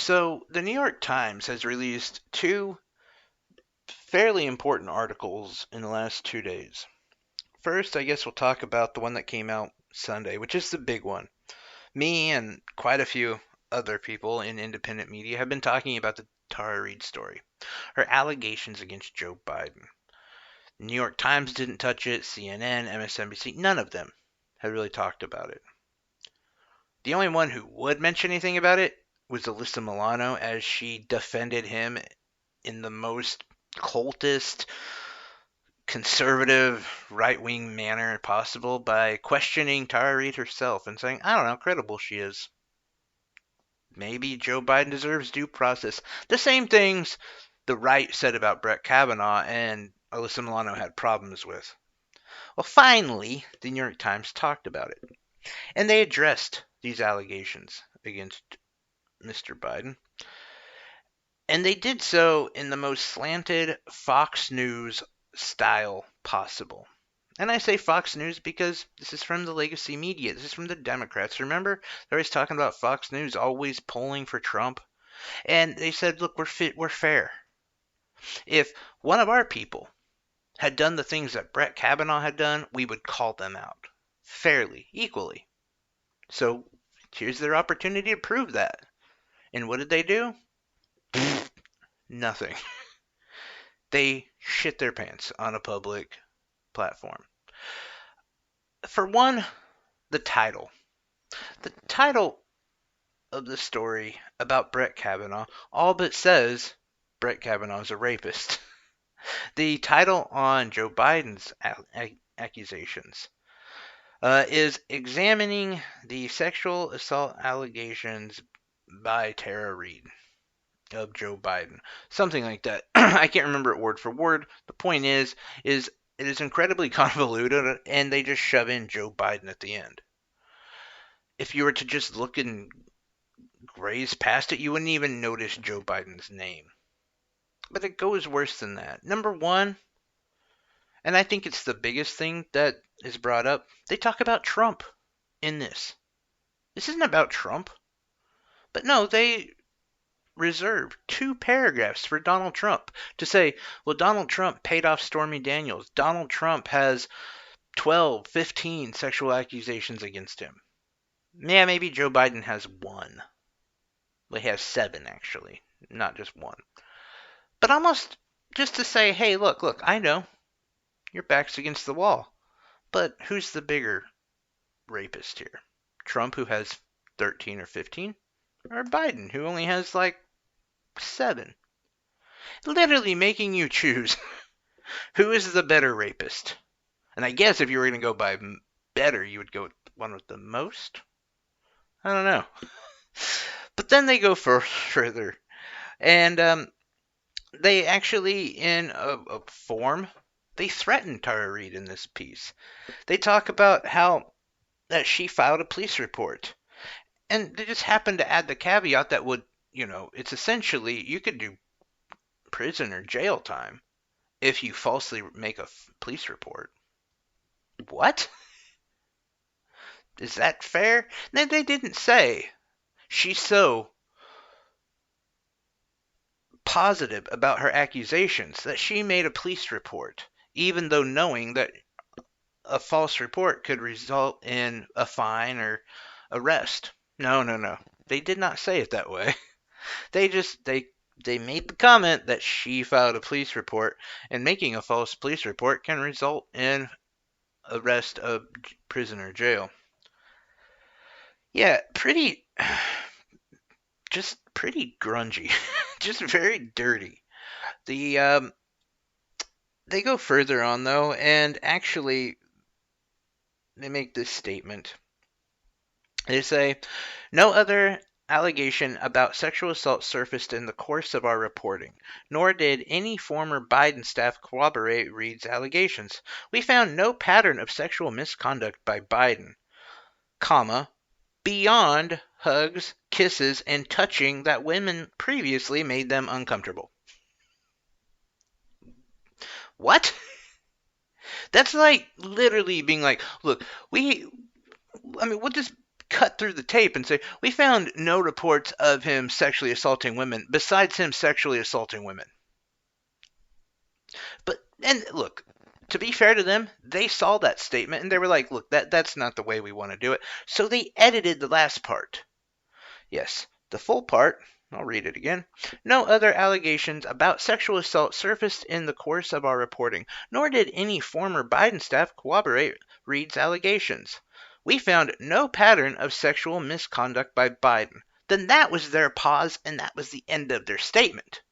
So, the New York Times has released two fairly important articles in the last 2 days. First, I guess we'll talk about the one that came out Sunday, which is the big one. Me and quite a few other people in independent media have been talking about the Tara Reade story, her allegations against Joe Biden. The New York Times didn't touch it, CNN, MSNBC, none of them had really talked about it. The only one who would mention anything about it was Alyssa Milano, as she defended him in the most cultist, conservative, right wing manner possible by questioning Tara Reade herself and saying, I don't know how credible she is. Maybe Joe Biden deserves due process. The same things the right said about Brett Kavanaugh and Alyssa Milano had problems with. Well, finally, the New York Times talked about it, and they addressed these allegations against Mr. Biden. And they did so in the most slanted Fox News style possible. And I say Fox News because this is from the legacy media. This is from the Democrats. Remember, they're always talking about Fox News always polling for Trump. And they said, look, we're fair. If one of our people had done the things that Brett Kavanaugh had done, we would call them out fairly, equally. So here's their opportunity to prove that. And what did they do? Nothing. They shit their pants on a public platform. For one, the title. The title of the story about Brett Kavanaugh all but says Brett Kavanaugh is a rapist. The title on Joe Biden's accusations is examining the sexual assault allegations by Tara Reade of Joe Biden. Something like that. I can't remember it word for word. The point is it is incredibly convoluted, and they just shove in Joe Biden at the end. If you were to just look and graze past it, you wouldn't even notice Joe Biden's name. But it goes worse than that. Number one, and I think it's the biggest thing that is brought up, they talk about Trump in this. This isn't about Trump. But no, they reserve 2 paragraphs for Donald Trump to say, well, Donald Trump paid off Stormy Daniels. Donald Trump has 12, 15 sexual accusations against him. Yeah, maybe Joe Biden has one. Well, he has 7, actually, not just one. But almost just to say, hey, look, I know your back's against the wall. But who's the bigger rapist here? Trump, who has 13 or 15? Or Biden, who only has like 7? Literally making you choose who is the better rapist. And I guess if you were going to go by better, you would go with one with the most? I don't know. But then they go further. And they actually, in a form, they threaten Tara Reade in this piece. They talk about how that she filed a police report. And they just happen to add the caveat that would, it's essentially, you could do prison or jail time if you falsely make a police report. What? Is that fair? No, they didn't say. She's so positive about her accusations that she made a police report, even though knowing that a false report could result in a fine or arrest. No. They did not say it that way. They made the comment that she filed a police report, and making a false police report can result in arrest, of prison, or jail. Yeah, just pretty grungy, just very dirty. The they go further on though, and actually they make this statement. They say, no other allegation about sexual assault surfaced in the course of our reporting, nor did any former Biden staff corroborate Reade's allegations. We found no pattern of sexual misconduct by Biden, comma, beyond hugs, kisses, and touching that women previously made them uncomfortable. What? That's like literally being like, look, we'll just cut through the tape and say, we found no reports of him sexually assaulting women besides him sexually assaulting women. And look, to be fair to them, they saw that statement and they were like, look, that's not the way we want to do it. So they edited the last part. Yes, the full part, I'll read it again. No other allegations about sexual assault surfaced in the course of our reporting, nor did any former Biden staff corroborate Reid's allegations. We found no pattern of sexual misconduct by Biden. Then that was their pause, and that was the end of their statement.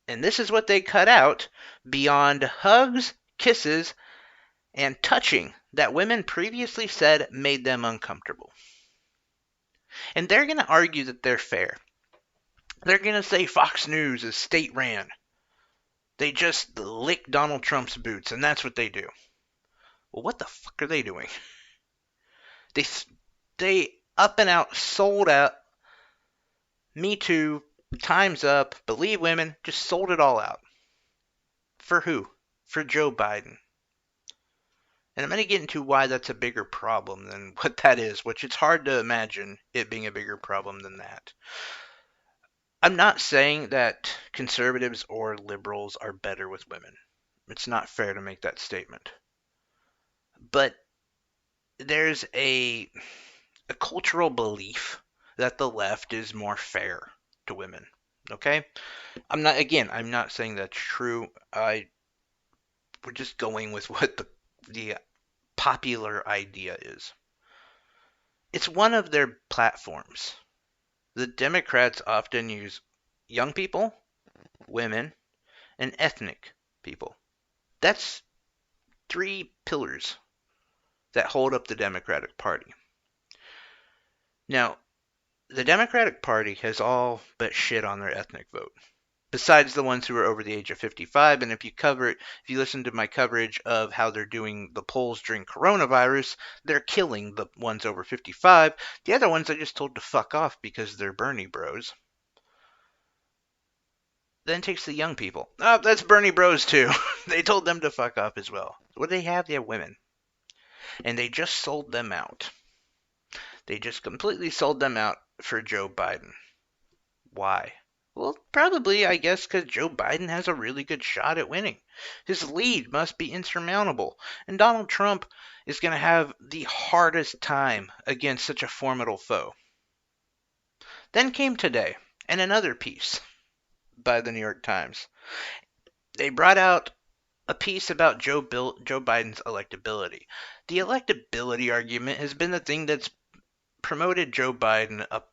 And this is what they cut out: beyond hugs, kisses, and touching that women previously said made them uncomfortable. And they're going to argue that they're fair. They're going to say Fox News is state-ran. They just lick Donald Trump's boots, and that's what they do. Well, what the fuck are they doing? They up and out sold out Me Too, Time's Up, Believe Women, just sold it all out. For who? For Joe Biden. And I'm going to get into why that's a bigger problem than what that is, which it's hard to imagine it being a bigger problem than that. I'm not saying that conservatives or liberals are better with women. It's not fair to make that statement. But there's a cultural belief that the left is more fair to women. Okay? I'm not saying that's true. We're just going with what the popular idea is. It's one of their platforms. The Democrats often use young people, women, and ethnic people. That's 3 pillars that hold up the Democratic Party. Now, the Democratic Party has all but shit on their ethnic vote, besides the ones who are over the age of 55. And if you listen to my coverage of how they're doing the polls during coronavirus, they're killing the ones over 55. The other ones I just told to fuck off because they're Bernie bros. Then takes the young people. Oh, that's Bernie bros too. They told them to fuck off as well. What do they have? They have women. And they just sold them out. They just completely sold them out for Joe Biden. Why? Well, probably, I guess, because Joe Biden has a really good shot at winning. His lead must be insurmountable, and Donald Trump is going to have the hardest time against such a formidable foe. Then came today, and another piece by the New York Times. They brought out a piece about Joe Biden's electability. The electability argument has been the thing that's promoted Joe Biden up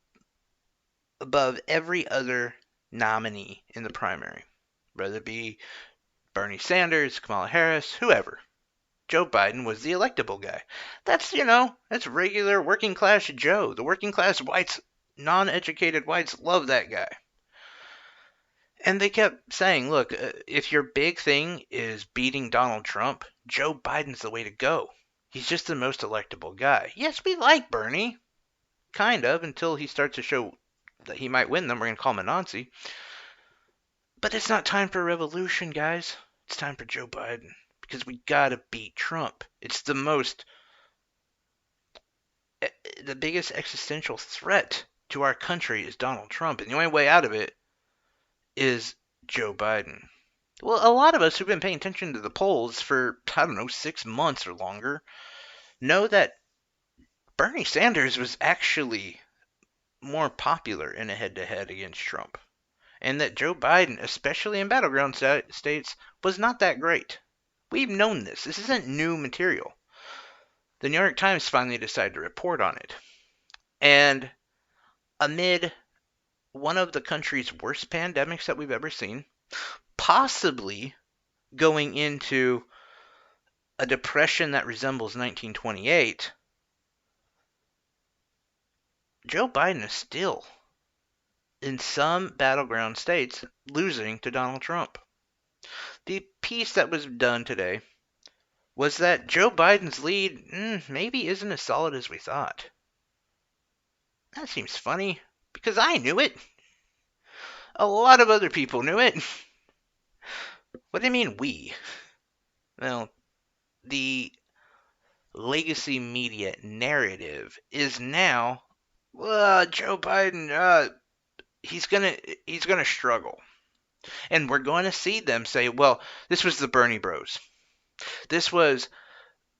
above every other nominee in the primary, whether it be Bernie Sanders, Kamala Harris, whoever. Joe Biden was the electable guy. That's regular working class Joe. The working class whites, non-educated whites love that guy. And they kept saying, look, if your big thing is beating Donald Trump, Joe Biden's the way to go. He's just the most electable guy. Yes, we like Bernie. Kind of, until he starts to show that he might win them. We're going to call him a Nazi. But it's not time for a revolution, guys. It's time for Joe Biden. Because we got to beat Trump. It's the biggest existential threat to our country is Donald Trump. And the only way out of it is Joe Biden. Well, a lot of us who've been paying attention to the polls for, 6 months or longer, know that Bernie Sanders was actually more popular in a head-to-head against Trump. And that Joe Biden, especially in battleground states, was not that great. We've known this. This isn't new material. The New York Times finally decided to report on it. And amid one of the country's worst pandemics that we've ever seen, possibly going into a depression that resembles 1928, Joe Biden is still, in some battleground states, losing to Donald Trump. The piece that was done today was that Joe Biden's lead maybe isn't as solid as we thought. That seems funny, because I knew it. A lot of other people knew it. What do you mean we? Well, the legacy media narrative is now, Joe Biden, he's gonna struggle, and we're going to see them say, well, this was the Bernie Bros. This was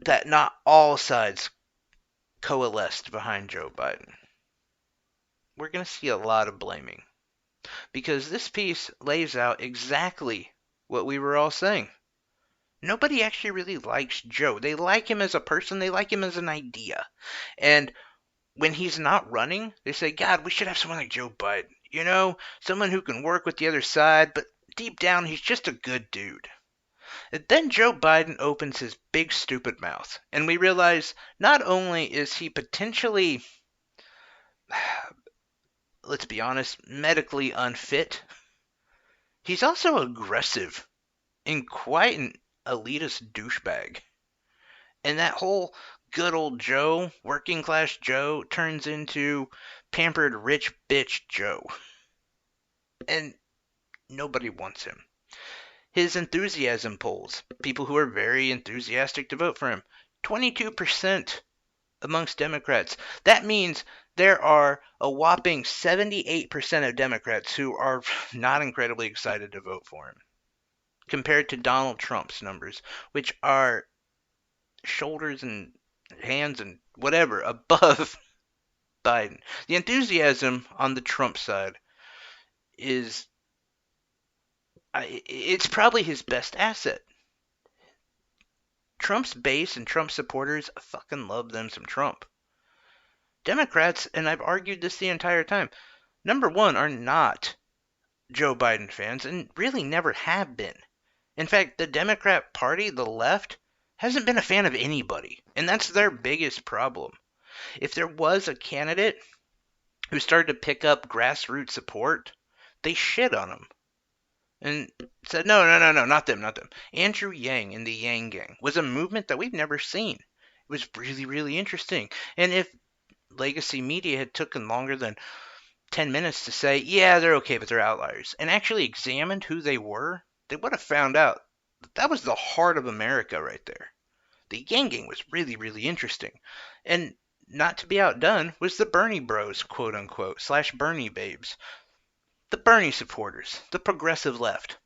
that not all sides coalesced behind Joe Biden. We're going to see a lot of blaming because this piece lays out exactly what we were all saying. Nobody actually really likes Joe. They like him as a person, they like him as an idea. And when he's not running, they say, God, we should have someone like Joe Biden. You know, someone who can work with the other side, but deep down, he's just a good dude. And then Joe Biden opens his big stupid mouth, and we realize not only is he potentially, let's be honest, medically unfit, he's also aggressive and quite an elitist douchebag. And that whole good old Joe, working class Joe, turns into pampered rich bitch Joe. And nobody wants him. His enthusiasm polls, people who are very enthusiastic to vote for him, 22% amongst Democrats. That means there are a whopping 78% of Democrats who are not incredibly excited to vote for him, compared to Donald Trump's numbers, which are shoulders and hands and whatever above Biden. The enthusiasm on the Trump side is, it's probably his best asset. Trump's base and Trump supporters fucking love them some Trump. Democrats, and I've argued this the entire time, number one, are not Joe Biden fans and really never have been. In fact, the Democrat Party, the left, hasn't been a fan of anybody, and that's their biggest problem. If there was a candidate who started to pick up grassroots support, they shit on him and said, no, not them. Andrew Yang and the Yang Gang was a movement that we've never seen. It was really, really interesting. And if legacy media had taken longer than 10 minutes to say, yeah, they're okay, but they're outliers, and actually examined who they were, they would have found out that was the heart of America right there. The Yang Gang was really, really interesting. And not to be outdone was the Bernie Bros, quote unquote, / Bernie babes. The Bernie supporters, the progressive left.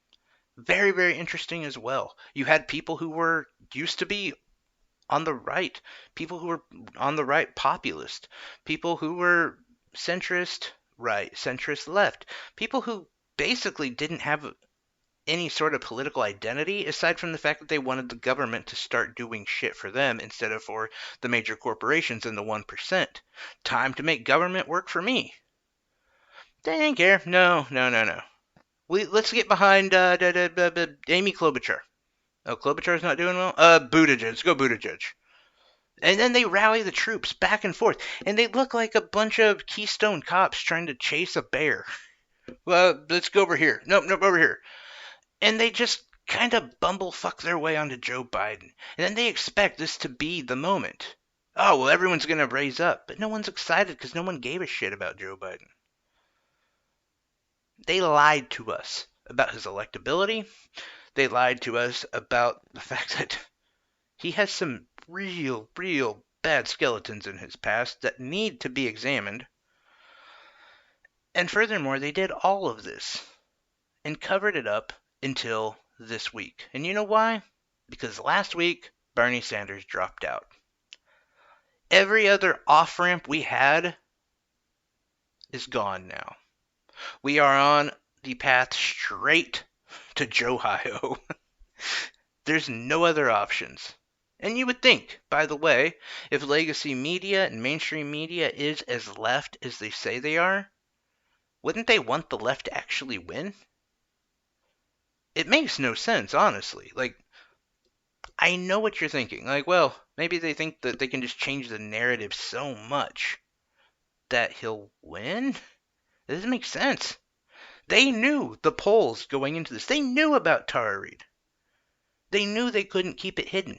Very, very interesting as well. You had people who were used to be on the right, people who were on the right populist, people who were centrist right, centrist left, people who basically didn't have any sort of political identity aside from the fact that they wanted the government to start doing shit for them instead of for the major corporations and the 1%. Time to make government work for me. They didn't care. No. Let's get behind Amy Klobuchar. Oh, Klobuchar's not doing well? Buttigieg. Let's go Buttigieg. And then they rally the troops back and forth. And they look like a bunch of Keystone cops trying to chase a bear. Well, let's go over here. Nope, over here. And they just kind of bumblefuck their way onto Joe Biden. And then they expect this to be the moment. Oh, well, everyone's going to raise up. But no one's excited because no one gave a shit about Joe Biden. They lied to us about his electability. They lied to us about the fact that he has some real bad skeletons in his past that need to be examined. And furthermore, they did all of this and covered it up until this week. And you know why? Because last week, Bernie Sanders dropped out. Every other off-ramp we had is gone now. We are on the path straight to Joe-Hio. There's no other options. And you would think, by the way, if legacy media and mainstream media is as left as they say they are, wouldn't they want the left to actually win? It makes no sense, honestly. Like, I know what you're thinking. Like, well, maybe they think that they can just change the narrative so much that he'll win? It doesn't make sense. They knew the polls going into this. They knew about Tara Reade. They knew they couldn't keep it hidden.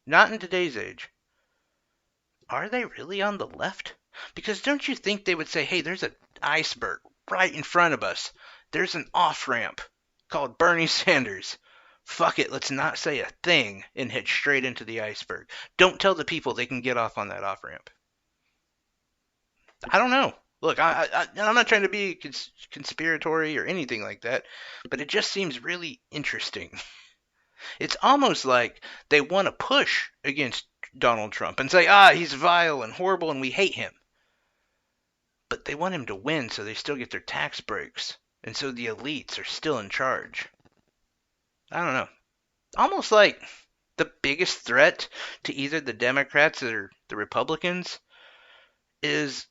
Not in today's age. Are they really on the left? Because don't you think they would say, hey, there's an iceberg right in front of us. There's an off-ramp called Bernie Sanders. Fuck it, let's not say a thing and head straight into the iceberg. Don't tell the people they can get off on that off ramp. I don't know. Look, I'm not trying to be conspiratory or anything like that, but it just seems really interesting. It's almost like they want to push against Donald Trump and say, he's vile and horrible and we hate him. But they want him to win so they still get their tax breaks. And so the elites are still in charge. I don't know. Almost like the biggest threat to either the Democrats or the Republicans is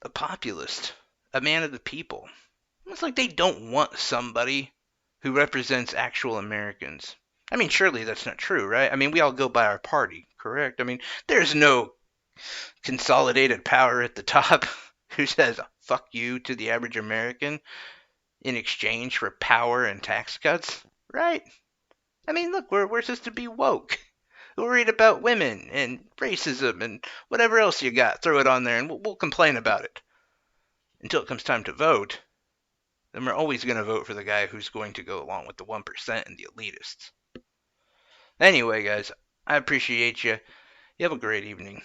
a populist, a man of the people. It's like they don't want somebody who represents actual Americans. I mean, surely that's not true, right? I mean, we all go by our party, correct? I mean, there's no consolidated power at the top who says fuck you to the average American in exchange for power and tax cuts, right? I mean, look, we're supposed to be woke. We're worried about women and racism and whatever else you got. Throw it on there and we'll complain about it. Until it comes time to vote, then we're always going to vote for the guy who's going to go along with the 1% and the elitists. Anyway, guys, I appreciate you. You have a great evening.